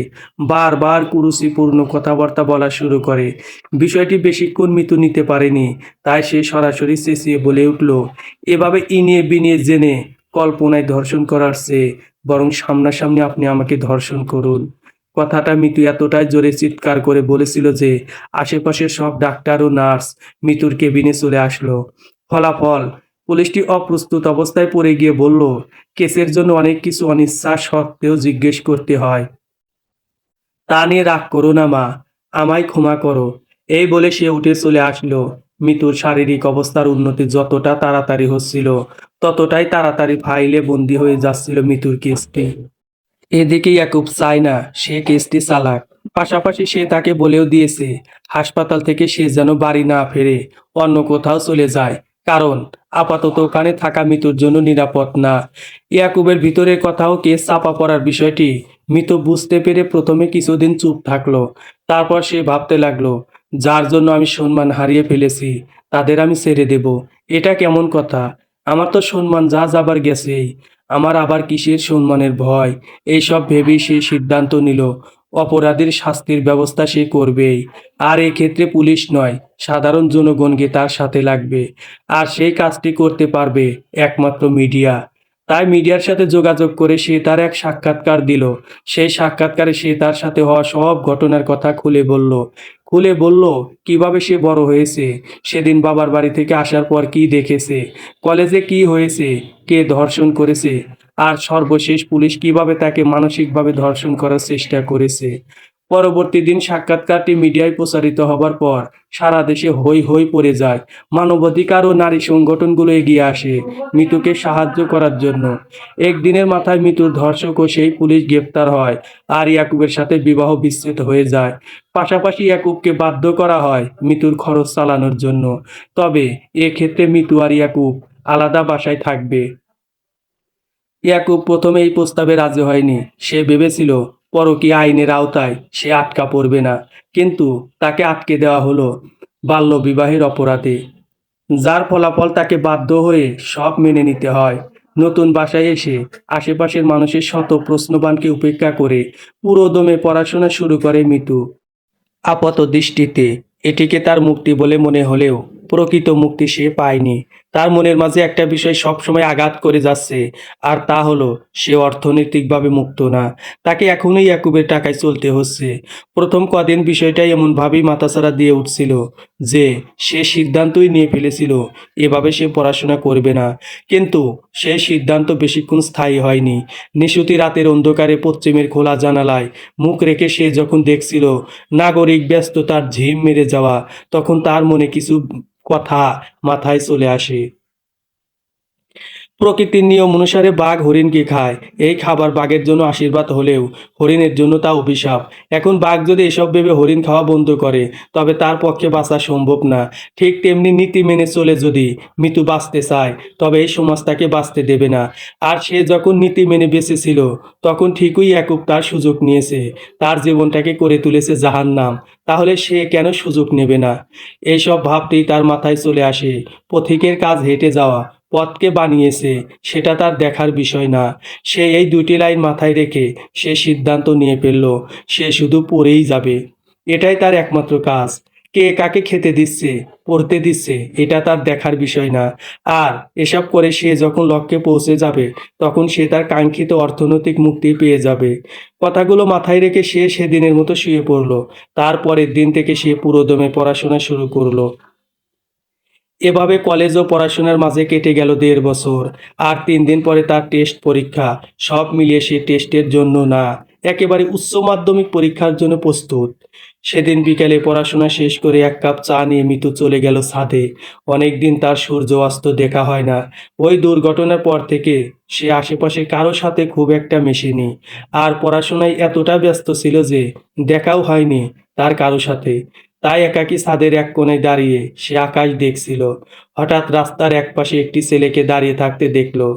বারবার কুরুচিপূর্ণ কথাবার্তা বলা শুরু করে। বিষয়টি বেশিক্ষণ মিতু নিতে পারেনি, তাই সে সরাসরি চেঁচিয়ে বলে উঠল, এভাবে ইনিয়ে বিনিয়ে জেনে কল্পনায় ধর্ষণ করার চেয়ে বরং সামনাসামনি আপনি আমাকে ধর্ষণ করুন। কথাটা মিতু এতটাই জোরে চিৎকার করে বলেছিল যে আশেপাশের সব ডাক্তার ও নার্স মিতুর কেবিনে চলে আসলো। ফলাফল, পুলিশটি অপ্রস্তুত অবস্থায় পড়ে গিয়ে বলল, কেসের জন্য অনেক কিছু অনিচ্ছা সত্ত্বেও জিজ্ঞেস করতে হয়। তা নিয়ে রাগ করো না মা, আমায় ক্ষমা করো। এই বলে সে উঠে চলে আসলো। মিতুর শারীরিক অবস্থার উন্নতি যতটা তাড়াতাড়ি হচ্ছিল, ততটাই তাড়াতাড়ি ফাইলে বন্দি হয়ে যাচ্ছিল মিতুর কেসটি। এদিকে ইয়াকুব চায় না সে কেসটি চালাক। পাশাপাশি সে তাকে বলেও দিয়েছে হাসপাতাল থেকে সে যেন বাড়ি না ফেরে অন্য কোথাও চলে যায়, কারণ আপাতত ওখানে থাকা মিতুর জন্য নিরাপদ না। ইয়াকুবের ভিতরের কথাও কেস চাপা পড়ার বিষয়টি মিতু বুঝতে পেরে প্রথমে কিছুদিন চুপ থাকলো। তারপর সে ভাবতে লাগলো, যার জন্য আমি সম্মান হারিয়ে ফেলেছি তাদের আমি ছেড়ে দেব, এটা কেমন কথা? আমার তো সম্মান যা যাবার গেছেই, আমার আবার কিসের সম্মানের ভয়? এইসব ভেবেই সে সিদ্ধান্ত নিল অপরাধীর শাস্তির ব্যবস্থা সে করবেই। আর এক্ষেত্রে পুলিশ নয়, সাধারণ জনগণকে তার সাথে লাগবে। আর সেই কাজটি করতে পারবে একমাত্র মিডিয়া। তাই মিডিয়ার সাথে যোগাযোগ করে সে তার এক সাক্ষাৎকার দিল। সেই সাক্ষাৎকারে সে তার সাথে হওয়া সব ঘটনার কথা খুলে বলল কিভাবে সে বড় হয়েছে, সেদিন বাবার বাড়ি থেকে আসার পর কি দেখেছে, কলেজে কি হয়েছে, কে ধর্ষণ করেছে, আর সর্বশেষ পুলিশ কিভাবে তাকে মানসিকভাবে ধর্ষণ করার চেষ্টা করেছে। পরবর্তী দিন সাক্ষাৎকারটি মিডিয়ায় প্রচারিত হবার পর সারা দেশে হৈ হৈ পড়ে যায়। মানবাধিকার ও নারী সংগঠনগুলো এগিয়ে আসে মিতুকে সাহায্য করার জন্য। একদিনের মাথায় মিতুর ধর্ষক ও সেই পুলিশ গ্রেপ্তার হয়, আর ইয়াকুবের সাথে বিবাহ বিচ্ছেদ হয়ে যায়। পাশাপাশি ইয়াকুবকে বাধ্য করা হয় মিতুর খরচ চালানোর জন্য। তবে এক্ষেত্রে মিতু আর ইয়াকুব আলাদা বাসায় থাকবে। ইয়াকুব প্রথমে এই প্রস্তাবে রাজি হয়নি। সে ভেবেছিল পরকীয়া আইনের আওতায় সে আটকা পড়বে না, কিন্তু তাকে আটকে দেওয়া হলো বাল্যবিবাহের অপরাধে, যার ফলাফল তাকে বাধ্য হয়ে সব মেনে নিতে হয়। নতুন বাসায় এসে আশেপাশের মানুষের শত প্রশ্নবাণকে উপেক্ষা করে পুরোদমে পড়াশোনা শুরু করে মিতু। আপাত দৃষ্টিতে এটিকে তার মুক্তি বলে মনে হলেও প্রকৃত মুক্তি সে পায়নি। তার মনের মাঝে একটা বিষয় সবসময় আঘাত করে যাচ্ছে, আর তা হলো সে অর্থনৈতিকভাবে মুক্ত না। তাকে এখনই ইয়াকুবের টাকায় চলতে হচ্ছে। প্রথম কদিন বিষয়টাই এমনভাবেই মাথাচাড়া দিয়ে উঠছিল যে সে সিদ্ধান্তই নিয়ে ফেলেছিল এভাবে সে পড়াশোনা করবে না। কিন্তু সেই সিদ্ধান্ত বেশিক্ষণ স্থায়ী হয়নি। নিশুতি রাতের অন্ধকারে পশ্চিমের খোলা জানালায় মুখ রেখে সে যখন দেখছিল নাগরিক ব্যস্ততার ঝিম মেরে যাওয়া, তখন তার মনে কিছু কথা মাথায় চলে আসে। প্রকৃতির নিয়ম অনুসারে বাঘ হরিণকে খায়। এই খাবার বাঘের জন্য আশীর্বাদ হলেও হরিণের জন্য তা অভিশাপ। এখন বাঘ যদি এসব ভেবে হরিণ খাওয়া বন্ধ করে, তবে তার পক্ষে বাঁচা সম্ভব না। ঠিক তেমনি নীতি মেনে চলে যদি মিতু বাঁচতে চায়, তবে এই সমাজ তাকে বাঁচতে দেবে না। আর সে যখন নীতি মেনে বেঁচেছিল, তখন ঠিকই একক তার সুযোগ নিয়েছে, তার জীবনটাকে করে তুলেছে জাহান্নাম। তাহলে সে কেন সুযোগ নেবে না? এইসব ভাবতেই তার মাথায় চলে আসে পথিকের কাজ হেঁটে যাওয়া পথকে বানিয়েছে, সেটা তার দেখার বিষয় না। সে এই দুটি লাইন মাথায় রেখে সে সিদ্ধান্ত নিয়ে ফেলল সে শুধু পড়েই যাবে। এটাই তার একমাত্র কাজ। কে কাকে খেতে দিচ্ছে, পড়তে দিচ্ছে, এটা তার দেখার বিষয় না। আর এসব করে সে যখন লক্ষ্যে পৌঁছে যাবে, তখন সে তার কাঙ্ক্ষিত অর্থনৈতিক মুক্তি পেয়ে যাবে। কথাগুলো মাথায় রেখে সে সেদিনের মতো শুয়ে পড়ল। তারপরের দিন থেকে সে পুরোদমে পড়াশোনা শুরু করলো। এভাবে কলেজ ও পড়াশোনার মাঝে কেটে গেল ১.৫ বছর। আর ৩ দিন পরে তার টেস্ট পরীক্ষা। সব মিলিয়ে সে টেস্টের জন্য না, একেবারে উচ্চ মাধ্যমিক পরীক্ষার জন্য প্রস্তুত। সেদিন বিকেলে পড়াশোনা শেষ করে এক কাপ চা নিয়ে মিতু চলে গেল ছাদে। অনেকদিন তার সূর্য অস্ত দেখা হয় না। ওই দুর্ঘটনার পর থেকে সে আশেপাশে কারো সাথে খুব একটা মেশেনি, আর পড়াশোনায় এতটা ব্যস্ত ছিল যে দেখাও হয়নি তার কারো সাথে। তাই একাকী ছাদের এক কোণে দাঁড়িয়ে সে আকাশ দেখছিল। হঠাৎ রাস্তার একপাশে একটি ছেলেকে দাঁড়িয়ে থাকতে দেখলো।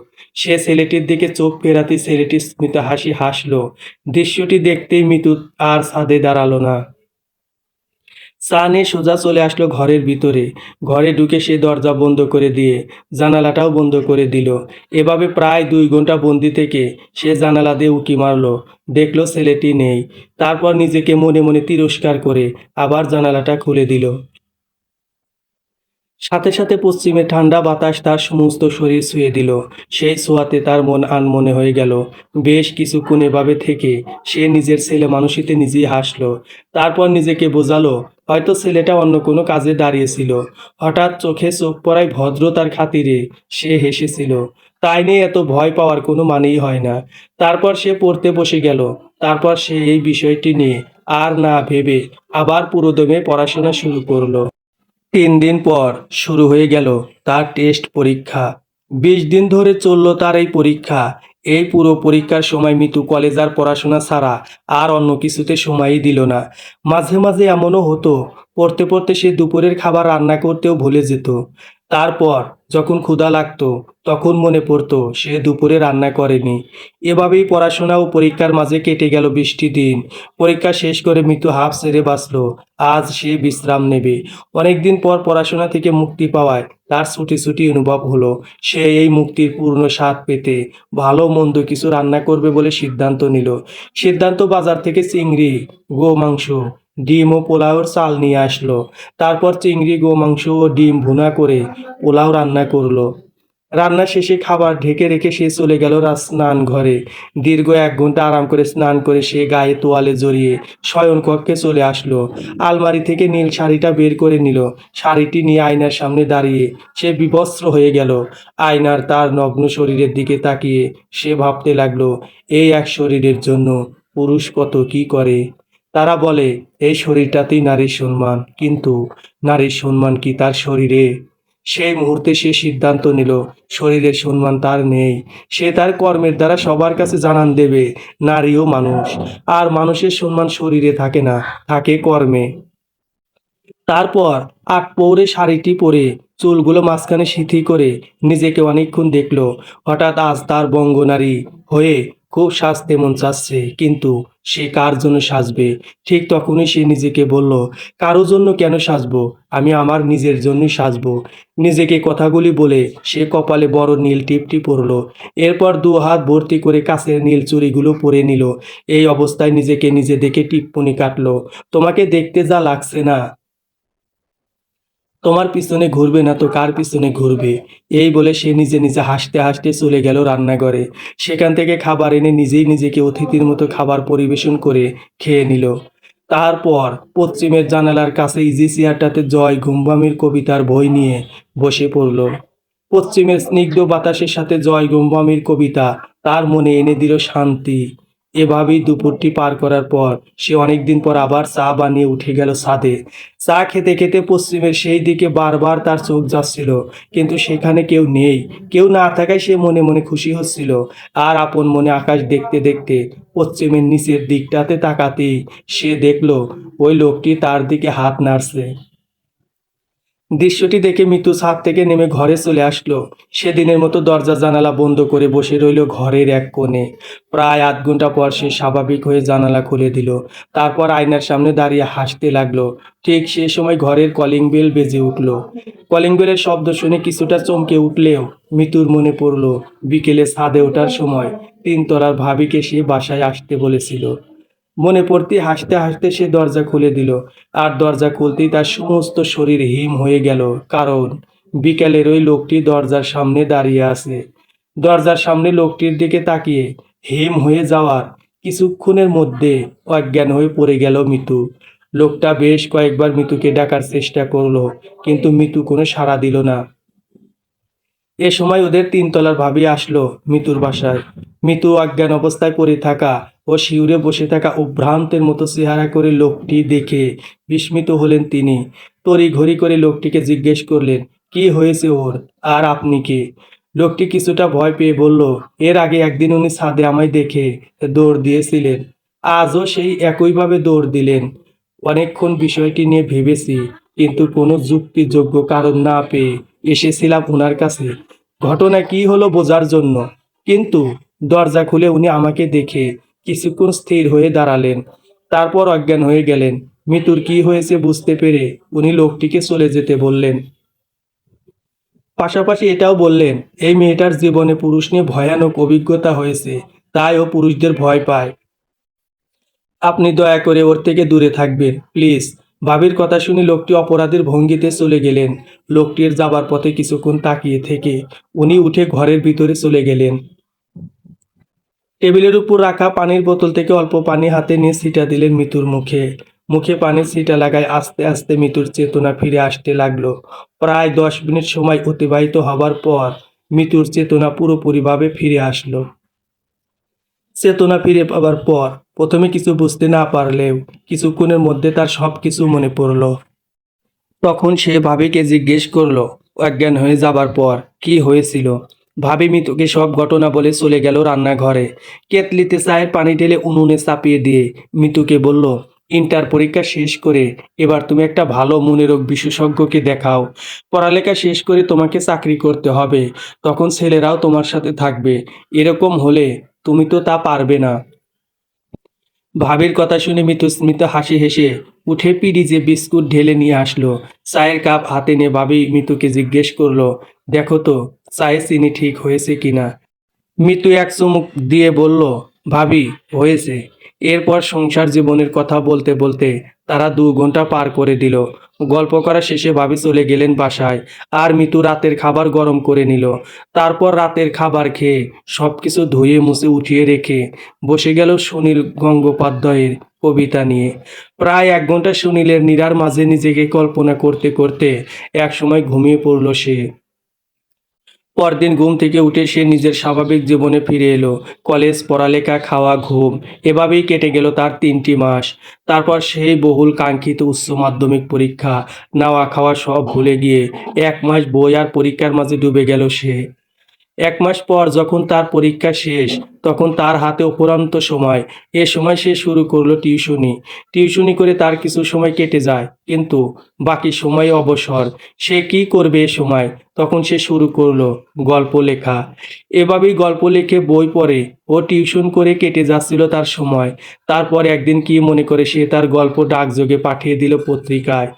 সে ছেলেটির দিকে চোখ ফেরাতে ছেলেটি স্মিত হাসি হাসলো। দৃশ্যটি দেখতেই মিতু আর ছাদে দাঁড়ালো না। চা নিয়ে সোজা চলে আসলো ঘরের ভিতরে। ঘরে ঢুকে সে দরজা বন্ধ করে দিয়ে জানালাটাও বন্ধ করে দিল। এভাবে প্রায় 2 ঘন্টা বন্দি থেকে সে জানালা দিয়ে উঁকি মারলো। দেখলো ছেলেটি নেই। তারপর নিজেকে মনে মনে তিরস্কার করে আবার জানালাটা খুলে দিল। সাথে সাথে পশ্চিমের ঠান্ডা বাতাস তার সমস্ত শরীর ছুঁয়ে দিল। সেই ছোঁয়াতে তার মন আনমনে হয়ে গেল। বেশ কিছুক্ষণ এভাবে থেকে সে নিজের ছেলে মানুষিতে নিজেই হাসলো। তারপর নিজেকে বোঝালো হয়তো ছেলেটা অন্য কোনো কাজে দাঁড়িয়েছিল। হঠাৎ চোখে চোখ পড়ায় ভদ্রতার খাতিরে সে হেসেছিল। তাই নিয়ে এত ভয় পাওয়ার কোনো মানেই হয় না। তারপর সে পড়তে বসে গেল। তারপর সে এই বিষয়টি নিয়ে আর না ভেবে আবার পুরোদমে পড়াশোনা শুরু করলো। 3 দিন পর শুরু হয়ে গেল তার টেস্ট পরীক্ষা। 20 দিন ধরে চলল তার এই পরীক্ষা। এই পুরো পরীক্ষার সময় মিতু কলেজ আর পড়াশোনা ছাড়া আর অন্য কিছুতে সময়ই দিল না। মাঝে মাঝে এমনও হতো পড়তে পড়তে সে দুপুরের খাবার রান্না করতেও ভুলে যেত। তারপর যখন ক্ষুধা লাগতো তখন মনে পড়তো সে দুপুরে রান্না করেনি। এভাবেই পড়াশোনা ও পরীক্ষার মাঝে কেটে গেল 20টি দিন। পরীক্ষা শেষ করে মিতু হাঁফ ছেড়ে বাঁচলো। আজ সে বিশ্রাম নেবে। অনেকদিন পর পড়াশোনা থেকে মুক্তি পাওয়ায় তার ছুটি ছুটি অনুভব হলো। সে এই মুক্তির পূর্ণ স্বাদ পেতে ভালো মন্দ কিছু রান্না করবে বলে সিদ্ধান্ত নিল। সিদ্ধান্ত বাজার থেকে চিংড়ি, গোমাংস, ডিম ও পোলাওর চাল নিয়ে আসলো। তারপর চিংড়ি, গোমাংস ও ডিম ভুনা করে পোলাও রান্না করলো। রান্না শেষে খাবার ঢেকে রেখে সে চলে গেল স্নান ঘরে। দীর্ঘ 1 ঘন্টা আরাম করে স্নান করে সে গায়ে তোয়ালে জড়িয়ে শয়নকক্ষে চলে আসলো। আলমারি থেকে নীল শাড়িটা বের করে নিল। শাড়িটি নিয়ে আয়নার সামনে দাঁড়িয়ে সে বিবস্ত্র হয়ে গেল। আয়নার তার নগ্ন শরীরের দিকে তাকিয়ে সে ভাবতে লাগলো, এই এক শরীরের জন্য পুরুষ কত কি করে। তারা বলে এই শরীরটাতেই নারীর সম্মান, কিন্তু নারীর সম্মান কি তার শরীরে? সেই মুহূর্তে সে সিদ্ধান্ত নিল শরীরের সম্মান তার নেই। সে তার কর্মের দ্বারা সবার কাছে জানান দেবে নারীও মানুষ, আর মানুষের সম্মান শরীরে থাকে না, থাকে কর্মে। তারপর আটপৌরে শাড়িটি পরে চুলগুলো মাঝখানে সিথি করে নিজেকে অনেকক্ষণ দেখলো। হঠাৎ আজ তার বঙ্গনারী হয়ে খুব সাজতে মন চাচ্ছে, কিন্তু সে কার জন্য সাজবে? ঠিক তখনই সে নিজেকে বলল, কারো জন্য কেন সাজবো, আমি আমার নিজের জন্যই সাজবো। নিজেকে কথাগুলি বলে সে কপালে বড় নীল টিপটি পরল। এরপর 2 হাত ভর্তি করে কাছের নীল চুড়িগুলো পরে নিল। এই অবস্থায় নিজেকে নিজে দেখে টিপ্পনি কাটলো, তোমাকে দেখতে যা লাগছে না, তোমার পিছনে ঘুরবে না তো কার পিছনে ঘুরবে। এই বলে সে নিজে নিজে হাসতে হাসতে চলে গেল রান্নাঘরে। সেখান থেকে খাবার এনে নিজেই নিজেকে অতিথির মতো খাবার পরিবেশন করে খেয়ে নিল। তারপর পশ্চিমের জানালার কাছে ইজি চেয়ারটাতে জয় গোস্বামীর কবিতার বই নিয়ে বসে পড়ল। পশ্চিমের স্নিগ্ধ বাতাসের সাথে জয় গোস্বামীর কবিতা তার মনে এনে দিল শান্তি। এভাবেই দুপুরটি পার করার পর সে অনেকদিন পর আবার চা বানিয়ে উঠে গেল ছাদে। চা খেতে খেতে পশ্চিমের সেই দিকে বারবার তার চোখ যাচ্ছিল, কিন্তু সেখানে কেউ নেই। কেউ না থাকায় সে মনে মনে খুশি হচ্ছিল। আর আপন মনে আকাশ দেখতে দেখতে পশ্চিমের নিচের দিকটাতে তাকাতেই সে দেখল ওই লোকটি তার দিকে হাত নাড়ছে। দৃশ্যটি দেখে মিতু ছাদ থেকে নেমে ঘরে চলে আসলো। সেদিনের মতো দরজা জানালা বন্ধ করে বসে রইল ঘরের এক কোণে। প্রায় 8 ঘন্টা পর সে স্বাভাবিক হয়ে জানালা খুলে দিল। তারপর আয়নার সামনে দাঁড়িয়ে হাসতে লাগলো। ঠিক সে সময় ঘরের কলিং বেল বেজে উঠল। কলিং বেলের শব্দ শুনে কিছুটা চমকে উঠলেও মিতুর মনে পড়ল বিকেলে ছাদে ওঠার সময় 3 তলার ভাবিকে সে বাসায় আসতে বলেছিল। মনে পড়তে হাসতে হাসতে সে দরজা খুলে দিল। আর দরজা খুলতেই তার সমস্ত শরীর হিম হয়ে গেল, কারণ বিকেলের ওই লোকটি দরজার সামনে দাঁড়িয়ে আছে। দরজার সামনে লোকটির দিকে তাকিয়ে হিম হয়ে যাওয়ার কিছুক্ষণের মধ্যে অজ্ঞান হয়ে পড়ে গেল মিতু। লোকটা বেশ কয়েকবার মিতুকে ডাকার চেষ্টা করলো, কিন্তু মিতু কোনো সাড়া দিল না। এ সময় ওদের 3 তলার ভাবি আসলো মিতুর বাসায়। মিতু অজ্ঞান অবস্থায় পড়ে থাকা ও শিউরে বসে থাকা উভ্রান্তের মতো চেহারা করে লোকটি দেখে বিস্মিত হলেন তিনি। তড়িঘড়ি করে লোকটিকে জিজ্ঞেস করলেন, কি হয়েছে ওর, আর আপনি কে? লোকটি কিছুটা ভয় পেয়ে বলল, এর আগে একদিন উনি ছাদে আমায় দেখে দৌড় দিয়েছিলেন, আজও সেই একইভাবে দৌড় দিলেন। অনেকক্ষণ বিষয়টি নিয়ে ভেবেছি, কিন্তু কোনো যুক্তিযোগ্য কারণ না পেয়ে এসেছিলাম ওনার কাছে ঘটনা কী হলো বোঝার জন্য। কিন্তু দরজা খুলে উনি আমাকে দেখে কিছুক্ষণ স্থির হয়ে দাঁড়ালেন, তারপর অজ্ঞান হয়ে গেলেন। মিতুর কি হয়েছে বুঝতে পেরে উনি লোকটিকে চলে যেতে বললেন। পাশাপাশি এটাও বললেন, এই মেয়েটার জীবনে পুরুষ নিয়ে ভয়ানক অভিজ্ঞতা হয়েছে, তাই ও পুরুষদের ভয় পায়। আপনি দয়া করে ওর থেকে দূরে থাকবেন প্লিজ। ভাবির কথা শুনে লোকটি অপরাধীর ভঙ্গিতে চলে গেলেন। লোকটির যাবার পথে কিছুক্ষণ তাকিয়ে থেকে উনি উঠে ঘরের ভিতরে চলে গেলেন। টেবিলের উপর রাখা পানির বোতল থেকে অল্প পানি হাতে নিয়ে ছিটা দিলেন মিতুর মুখে। মুখে পানির ছিটা লাগায় আস্তে আস্তে মিতুর চেতনা ফিরে আসতে লাগলো। প্রায় 10 মিনিট সময় অতিবাহিত হবার পর মিতুর চেতনা পুরোপুরিভাবে ফিরে আসলো। চেতনা ফিরে পাবার পর প্রথমে কিছু বুঝতে না পারলেও কিছুক্ষণের মধ্যে তার সব কিছু মনে পড়ল। তখন সে ভাবিকে জিজ্ঞেস করলো, অজ্ঞান হয়ে যাবার পর কি হয়েছিল। ভাবি মিতুকে সব ঘটনা বলে চলে গেল রান্নাঘরে। কেতলিতে চায়ের পানি ঢেলে উনুনে চাপিয়ে দিয়ে মিতুকে বলল, ইন্টার পরীক্ষা শেষ করে এবার তুমি একটা ভালো মনোরোগ বিশেষজ্ঞকে দেখাও। পড়ালেখা শেষ করে তোমাকে চাকরি করতে হবে, তখন ছেলেরাও তোমার সাথে থাকবে। এরকম হলে তুমি তো তা পারবে না। ভাবির কথা শুনে মিতু স্মিত হাসি হেসে উঠে পিরিজে বিস্কুট ঢেলে নিয়ে আসলো। চায়ের কাপ হাতে নিয়ে ভাবি মিতুকে জিজ্ঞেস করলো, দেখো তো চায়ে চিনি ঠিক হয়েছে কিনা। মিতু এক চুমুক দিয়ে বলল, ভাবি হয়েছে। এরপর সংসার জীবনের কথা বলতে বলতে তারা 2 ঘন্টা পার করে দিল। গল্প করা শেষে ভাবি চলে গেলেন বাসায়, আর মিতু রাতের খাবার গরম করে নিল। তারপর রাতের খাবার খেয়ে সবকিছু ধুয়ে মুছে উঠিয়ে রেখে বসে গেল সুনীল গঙ্গোপাধ্যায়ের কবিতা নিয়ে। প্রায় 1 ঘন্টা সুনীলের নীড়ার মাঝে নিজেকে কল্পনা করতে করতে একসময় ঘুমিয়ে পড়ল সে। পরদিন ঘুম থেকে উঠে সে নিজের স্বাভাবিক জীবনে ফিরে এলো। কলেজ, পড়ালেখা, খাওয়া, ঘুম, এভাবেই কেটে গেল তার 3টি মাস। তারপর সেই বহুল কাঙ্ক্ষিত উচ্চ মাধ্যমিক পরীক্ষা, নাওয়া খাওয়া সব ভুলে গিয়ে 1 মাস বই আর পরীক্ষার মাঝে ডুবে গেল সে। 1 মাস পর যখন তার পরীক্ষা শেষ, তখন তার হাতে অফুরন্ত সময়। এ সময় সে শুরু করলো টিউশনি। টিউশনি করে তার কিছু সময় কেটে যায়, কিন্তু বাকি সময় অবসর। সে কি করবে এ সময়? তখন সে শুরু করলো গল্প লেখা। এভাবেই গল্প লিখে বই পড়ে ও টিউশন করে কেটে যাচ্ছিল তার সময়। তারপর একদিন কি মনে করে সে তার গল্প ডাকযোগে পাঠিয়ে দিল পত্রিকায়।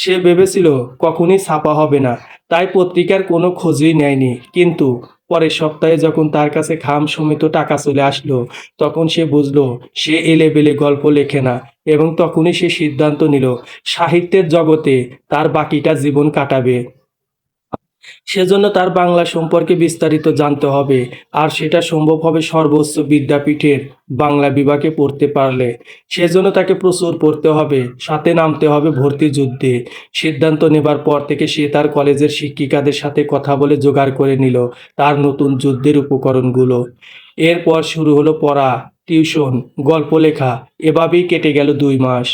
সে ভেবেছিল কখনই ছাপা হবে না, তাই পত্রিকার কোনো খোঁজই নেয়নি। কিন্তু পরের সপ্তাহে যখন তার কাছে খাম সমেত টাকা চলে আসলো, তখন সে বুঝলো সে এলেবেলে গল্প লেখে না, এবং তখনই সে সিদ্ধান্ত নিল সাহিত্যের জগতে তার বাকিটা জীবন কাটাবে। সেজন্য তার বাংলা সম্পর্কে বিস্তারিত জানতে হবে, আর সেটা সম্ভব হবে সর্বোচ্চ বিদ্যাপীঠের বাংলা বিভাগে পড়তে পারলে। সেজন্য তাকে প্রচুর পড়তে হবে, সাথে নামতে হবে ভর্তি যুদ্ধে। সিদ্ধান্ত নেবার পর থেকে সে তার কলেজের শিক্ষিকাদের সাথে কথা বলে জোগাড় করে নিল তার নতুন যুদ্ধের উপকরণগুলো। এরপর শুরু হলো পড়া, টিউশন, গল্প লেখা। এভাবেই কেটে গেল 2 মাস।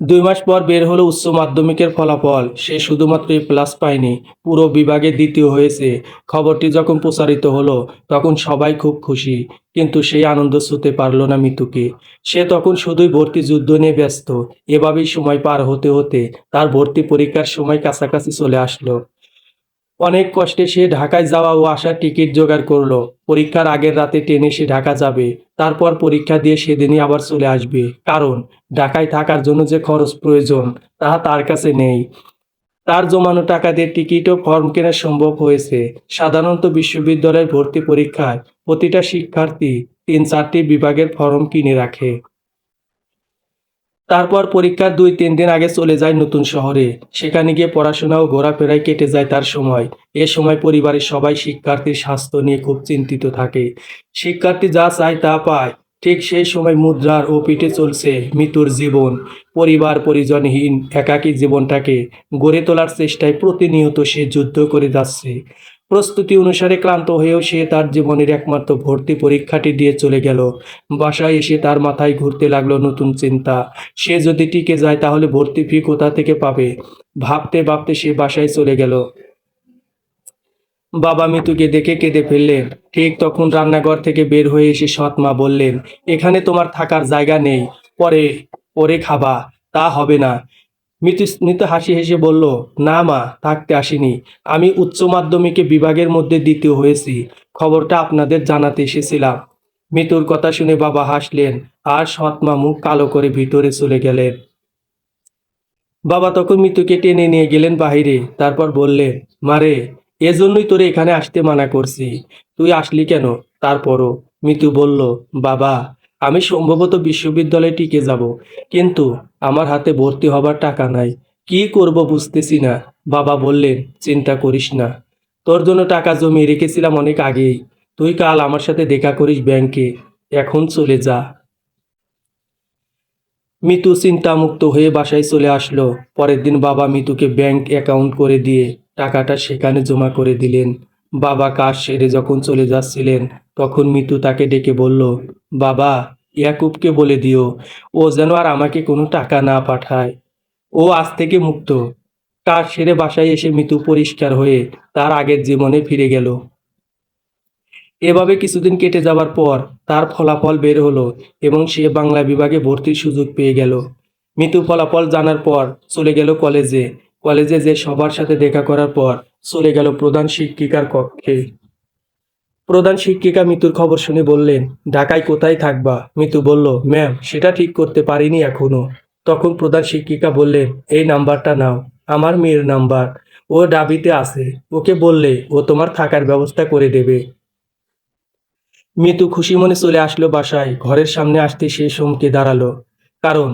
2 মাস পর বের হলো উচ্চ মাধ্যমিকের ফলাফল। সে শুধুমাত্র A+ পায়নি, পুরো বিভাগে দ্বিতীয় হয়েছে। খবরটি যখন প্রচারিত হলো, তখন সবাই খুব খুশি, কিন্তু সেই আনন্দ ছুঁতে পারল না মিতুকে। সে তখন শুধুই ভর্তি যুদ্ধ নিয়ে ব্যস্ত। এভাবেই সময় পার হতে হতে তার ভর্তি পরীক্ষার সময় কাছাকাছি চলে আসলো। অনেক কষ্টে সে ঢাকায় যাওয়া ও আসার টিকিট জোগাড় করলো। পরীক্ষার আগের রাতে ট্রেনে সে ঢাকা যাবে, তারপর পরীক্ষা দিয়ে সেদিনই আবার চলে আসবে, কারণ ঢাকায় থাকার জন্য যে খরচ প্রয়োজন তা তার কাছে নেই। তার জমানো টাকা দিয়ে টিকিট ও ফর্ম কেনা সম্ভব হয়েছে। সাধারণত বিশ্ববিদ্যালয়ের ভর্তি পরীক্ষায় প্রতিটা শিক্ষার্থী 3-4টি বিভাগের ফর্ম কিনে রাখে। তারপর পরীক্ষার 2-3 দিন আগে চলে যায় নতুন শহরে। সেখানে গিয়ে পড়াশোনা ও ঘোরাফেরায় কেটে যায় তার সময়। এ সময় পরিবারের সবাই শিক্ষার্থীর স্বাস্থ্য নিয়ে খুব চিন্তিত থাকে। শিক্ষার্থী যা চায় তা পায়। ঠিক সেই সময় মুদ্রার ও পিঠে চলছে মৃত্যুর জীবন। পরিবার পরিজনহীন একাকী জীবনটাকে গড়ে তোলার চেষ্টায় প্রতিনিয়ত সে যুদ্ধ করে যাচ্ছে। প্রস্তুতি অনুসারে ক্লান্ত হয়েও সে তার জীবনের একমাত্র ভর্তি পরীক্ষাটি দিয়ে চলে গেল। বাসায় এসে তার মাথায় ঘুরতে লাগলো নতুন চিন্তা। সে যদি টিকে যায় তাহলে ভর্তি ফি কোথা থেকে পাবে। ভাবতে ভাবতে সে বাসায় চলে গেল। বাবা মিতুকে দেখে কেঁদে ফেললেন। ঠিক তখন রান্নাঘর থেকে বের হয়ে এসে সৎ মা বললেন, এখানে তোমার থাকার জায়গা নেই, পরে পরে খাবা, তা হবে না। মিতু স্মিত হাসি হেসে বলল, না মা, থাকতে আসিনি। আমি উচ্চ মাধ্যমিকে বিভাগের মধ্যে দ্বিতীয় হয়েছি। খবরটা আপনাদের জানাতে এসেছিলাম। মিতুর কথা শুনে বাবা হাসলেন আর সৎমা মুখ কালো করে ভিতরে চলে গেলেন। বাবা তখন মিতুকে টেনে নিয়ে গেলেন বাহিরে, তারপর বললেন, মারে, এজন্যই তোরে এখানে আসতে মানা করছি। তুই আসলি কেন? তারপরও মিতু বলল, বাবা, আমি সম্ভবত বিশ্ববিদ্যালয়ে টিকে যাব, কিন্তু আমার হাতে ভর্তি হবার টাকা নাই। কি করব বুঝতেছি না। বাবা বললেন, চিন্তা করিস না, তোর জন্য টাকা জমিয়ে রেখেছিলাম অনেক আগেই। তুই কাল আমার সাথে দেখা করিস ব্যাংকে। এখন চলে যা। মিতু চিন্তামুক্ত হয়ে বাসায় চলে আসলো। পরের দিন বাবা মিতুকে ব্যাংক অ্যাকাউন্ট করে দিয়ে টাকাটা সেখানে জমা করে দিলেন। বাবা কাজ সেরে যখন চলে যাচ্ছিলেন, তখন মিতু তাকে ডেকে বলল, বাবা, ইয়াকুবকে বলে দিও ও যেন আর আমাকে কোনো টাকা না পাঠায়। ও আজ থেকে মুক্ত। কাজ সেরে বাসায় এসে মিতু পরিষ্কার হয়ে তার আগের জীবনে ফিরে গেল। এভাবে কিছুদিন কেটে যাবার পর তার ফলাফল বের হলো এবং সে বাংলা বিভাগে ভর্তির সুযোগ পেয়ে গেল। মিতু ফলাফল জানার পর চলে গেল কলেজে। কলেজে যে সবার সাথে দেখা করার পর চলে গেল প্রধান শিক্ষিকার কক্ষে। প্রধান শিক্ষিকা মিতুর খবর শুনে বললেন, ঢাকায় কোথায় থাকবা? মিতু বলল, ম্যাম, সেটা ঠিক করতে পারিনি এখনো। তখন প্রধান শিক্ষিকা বললেন, এই নাম্বারটা নাও, আমার মেয়ের নাম্বার। ও ডাবিতে আছে, ওকে বললে ও তোমার থাকার ব্যবস্থা করে দেবে। মিতু খুশি মনে চলে আসলো বাসায়। ঘরের সামনে আসতে সে চমকে দাঁড়ালো, কারণ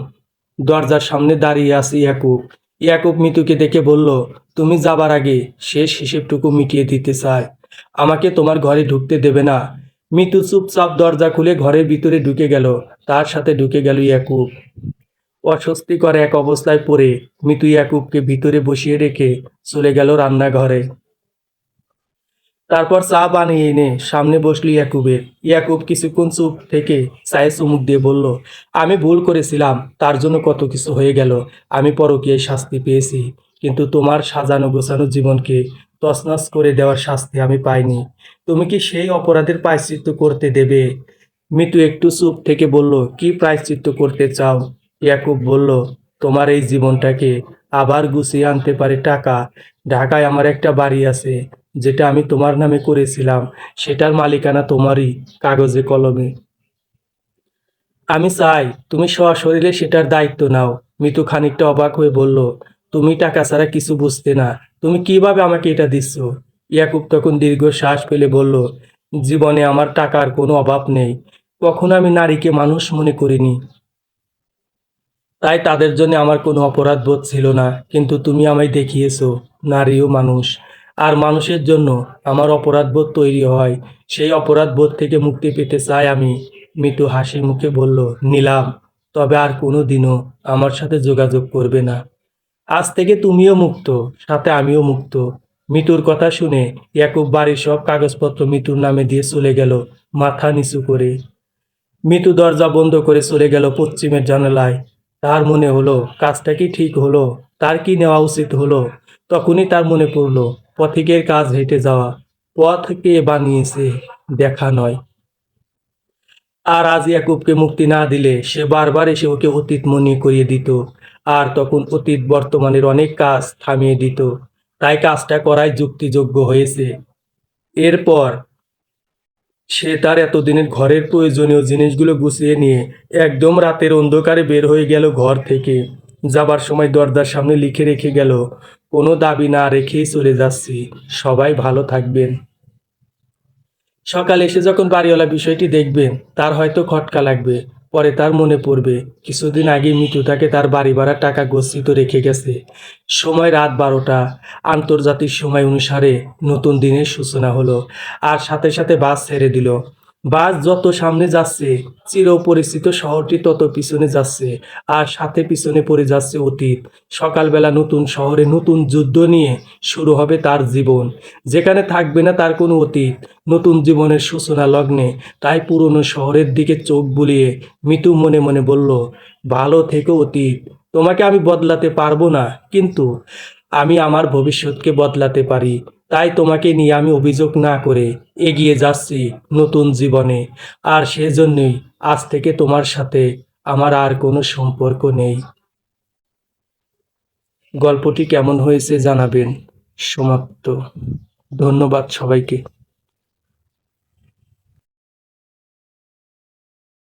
দরজার সামনে দাঁড়িয়ে আছে ইয়াকুব। ইয়াকুব মিতুকে দেখে বলল, তুমি যাবার আগে শেষ হিসেবটুকু মিটিয়ে দিতে চায়। আমাকে তোমার ঘরে ঢুকতে দেবে না? মিতু চুপচাপ দরজা খুলে ঘরের ভিতরে ঢুকে গেল। তার সাথে ঢুকে গেল ইয়াকুব। অস্বস্তিকর এক অবস্থায় পড়ে মিতু ইয়াকুবকে ভিতরে বসিয়ে রেখে চলে গেল রান্নাঘরে। তারপর চা বানিয়ে এনে সামনে বসলো ইয়াকুবের। ইয়াকুব কিছুক্ষণ চুপ থেকে চায়ে চুমুক দিয়ে বলল, আমি ভুল করেছিলাম, তার জন্য কত কিছু হয়ে গেল। আমি পরকীয়ায় শাস্তি পেয়েছি, কিন্তু তোমার সাজানো গোছানো জীবনকে তছনছ করে দেওয়ার শাস্তি আমি পাইনি। তুমি কি সেই অপরাধের প্রায়শ্চিত্ত করতে দেবে? মিতু একটু চুপ থেকে বলল, কি প্রায়শ্চিত্ত করতে চাও? ইয়াকুব বলল, তোমার এই জীবনটাকে আবার গুছিয়ে আনতে পারে টাকা। ঢাকায় আমার একটা বাড়ি আছে, যেটা আমি তোমার নামে করেছিলাম। সেটার মালিকানা তোমারই, কাগজে কলমে। আমি চাই তুমি সশরীরে সেটার দায়িত্ব নাও। মিতু খানিকটা অবাক হয়ে বলল, তুমি টাকা ছাড়া কিছু বুঝতে না, তুমি কিভাবে আমাকে এটা দিচ্ছ? ইয়াকুব তখন দীর্ঘ শ্বাস ফেলে বলল, জীবনে আমার টাকার কোনো অভাব নেই। কখনো আমি নারীকে মানুষ মনে করিনি, তাই তাদের জন্য আমার কোনো অপরাধ বোধ ছিল না। কিন্তু তুমি আমায় দেখিয়েছো নারীও মানুষ, আর মানুষের জন্য আমার অপরাধ বোধ তৈরি হয়। সেই অপরাধ বোধ থেকে মুক্তি পেতে চাই আমি। মিতু হাসি মুখে বলল, নিলাম, তবে আর কোনো দিনও আমার সাথে যোগাযোগ করবে না। আজ থেকে তুমিও মুক্ত, সাথে আমিও মুক্ত। মিতুর কথা শুনে ইয়াকুব বাড়ির সব কাগজপত্র মিতুর নামে দিয়ে চলে গেল, মাথা নিচু করে। মিতু দরজা বন্ধ করে চলে গেল পশ্চিমের জানালায়। তার মনে হলো, কাজটা কি ঠিক হলো? তার কি নেওয়া উচিত হলো? তখনই তার মনে পড়ল, পথিকের কাজ হেঁটে যাওয়া। পথ কে বানিয়েছে? দেখা নয়। আর আজ ইয়াকুবকে মুক্তি না দিলে সে বারবার এসে ওকে অতীত মনে করিয়ে দিত, আর তখন অতীত বর্তমানের অনেক কাজ থামিয়ে দিত। তাই কাজটা করাই যুক্তিযোগ্য হয়েছে। এরপর সে তার এতদিনের ঘরের প্রয়োজনীয় জিনিসগুলো গুছিয়ে নিয়ে একদম রাতের অন্ধকারে বের হয়ে গেল ঘর থেকে। যাবার সময় দরজার সামনে লিখে রেখে গেল, কোনো দাবি না রেখেই চলে যাচ্ছি, সবাই ভালো থাকবেন। সকালে এসে যখন বাড়িওয়ালা বিষয়টি দেখবেন, তার হয়তো খটকা লাগবে। পরে তার মনে পড়বে, কিছুদিন আগে মিতু তাকে তার বাড়ি ভাড়ার টাকা গচ্ছিত রেখে গেছে। সময় রাত 12টা। আন্তর্জাতিক সময় অনুসারে নতুন দিনের সূচনা হলো, আর সাথে সাথে বাস ছেড়ে দিল। বাস যত সামনে যাচ্ছে, চিরপরিচিত শহরটি তত পিছনে যাচ্ছে, আর সাথে পিছনে পড়ে যাচ্ছে অতীত। সকালবেলা নতুন শহরে নতুন যুদ্ধ নিয়ে শুরু হবে তার জীবন, যেখানে থাকবে না তার কোনো অতীত। নতুন জীবনের সূচনা লগ্নে তাই পুরনো শহরের দিকে চোখ বুলিয়ে মিতু মনে মনে বলল, ভালো থেকো অতীত, তোমাকে আমি বদলাতে পারবো না, কিন্তু আমি আমার ভবিষ্যৎকে বদলাতে পারি। তাই তোমাকে নিয়ে আমি অভিযোগ না করে এগিয়ে যাচ্ছি নতুন জীবনে। আর সেজন্যই আজ থেকে তোমার সাথে আমার আর কোনো সম্পর্ক নেই। গল্পটি কেমন হয়েছে জানাবেন। সমাপ্ত। ধন্যবাদ সবাইকে।